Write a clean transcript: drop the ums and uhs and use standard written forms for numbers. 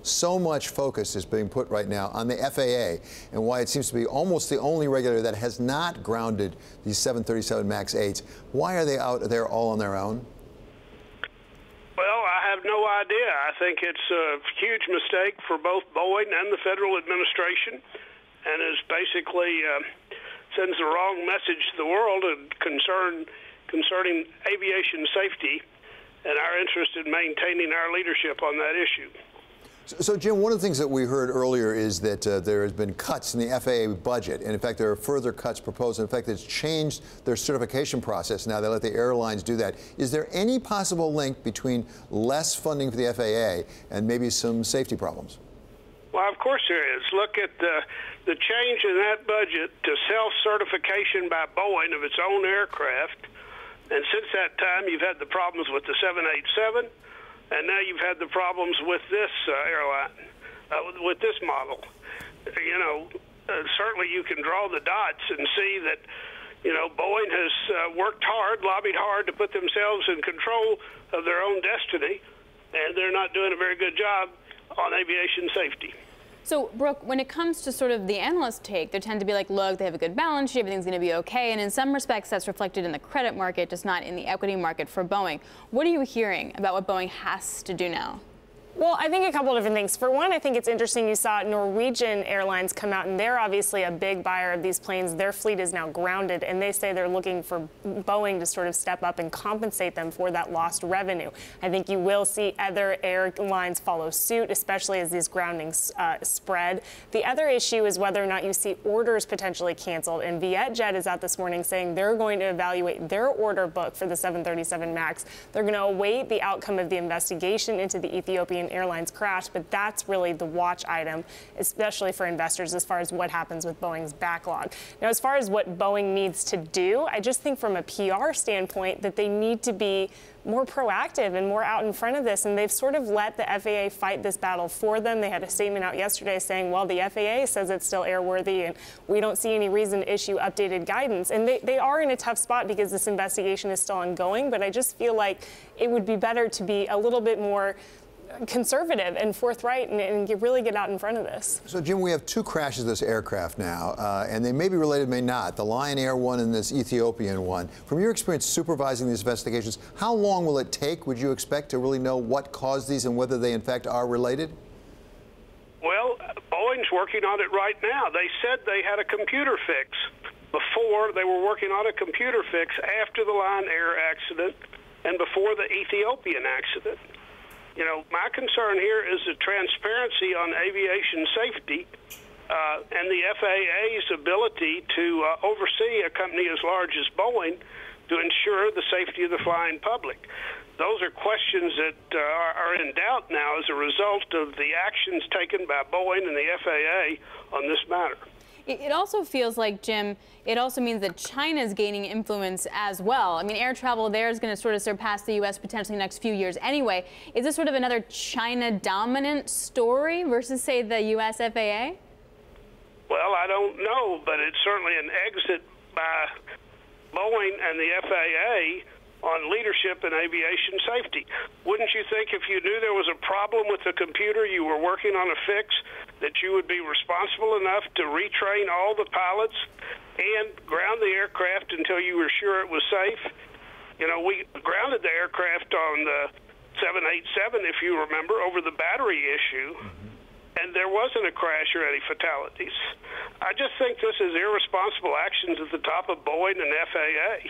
so much focus is being put right now on the FAA and why it seems to be almost the only regulator that has not grounded these 737 MAX 8s. Why are they out there all on their own? Well, I have no idea. I think it's a huge mistake for both Boeing and the Federal Administration, and is basically sends the wrong message to the world concerning aviation safety and our interest in maintaining our leadership on that issue. So, Jim, one of the things that we heard earlier is that there has been cuts in the FAA budget, and in fact, there are further cuts proposed. In fact, it's changed their certification process now. They let the airlines do that. Is there any possible link between less funding for the FAA and maybe some safety problems? Well, of course there is. Look at the change in that budget to self-certification by Boeing of its own aircraft. And since that time, you've had the problems with the 787. And now you've had the problems with this airline, with this model. You know, certainly you can draw the dots and see that, you know, Boeing has worked hard, lobbied hard to put themselves in control of their own destiny, and they're not doing a very good job on aviation safety. So, Brooke, when it comes to sort of the analyst take, they tend to be like, look, they have a good balance sheet, everything's going to be okay. And in some respects, that's reflected in the credit market, just not in the equity market for Boeing. What are you hearing about what Boeing has to do now? Well, I think a couple of different things. For one, I think it's interesting you saw Norwegian Airlines come out, and they're obviously a big buyer of these planes. Their fleet is now grounded, and they say they're looking for Boeing to sort of step up and compensate them for that lost revenue. I think you will see other airlines follow suit, especially as these groundings spread. The other issue is whether or not you see orders potentially canceled, and Vietjet is out this morning saying they're going to evaluate their order book for the 737 MAX. They're going to await the outcome of the investigation into the Ethiopian Airlines crash, but that's really the watch item, especially for investors, as far as what happens with Boeing's backlog. Now, as far as what Boeing needs to do, I just think from a PR standpoint that they need to be more proactive and more out in front of this, and they've sort of let the FAA fight this battle for them. They had a statement out yesterday saying, well, the FAA says it's still airworthy and we don't see any reason to issue updated guidance. And they are in a tough spot because this investigation is still ongoing, but I just feel like it would be better to be a little bit more conservative and forthright and really get out in front of this. So, Jim, we have two crashes of this aircraft now, and they may be related, may not. The Lion Air one and this Ethiopian one. From your experience supervising these investigations, how long will it take, would you expect, to really know what caused these and whether they, in fact, are related? Well, Boeing's working on it right now. They said they had a computer fix before. They were working on a computer fix after the Lion Air accident and before the Ethiopian accident. You know, my concern here is the transparency on aviation safety and the FAA's ability to oversee a company as large as Boeing to ensure the safety of the flying public. Those are questions that are in doubt now as a result of the actions taken by Boeing and the FAA on this matter. It also feels like, Jim, it also means that China is gaining influence as well. I mean, air travel there is going to sort of surpass the U.S. potentially in the next few years anyway. Is this sort of another China-dominant story versus, say, the U.S. FAA? Well, I don't know, but it's certainly an exit by Boeing and the FAA on leadership in aviation safety. Wouldn't you think if you knew there was a problem with the computer, you were working on a fix, that you would be responsible enough to retrain all the pilots and ground the aircraft until you were sure it was safe? You know, we grounded the aircraft on the 787, if you remember, over the battery issue. And there wasn't a crash or any fatalities. I just think this is irresponsible actions at the top of Boeing and FAA.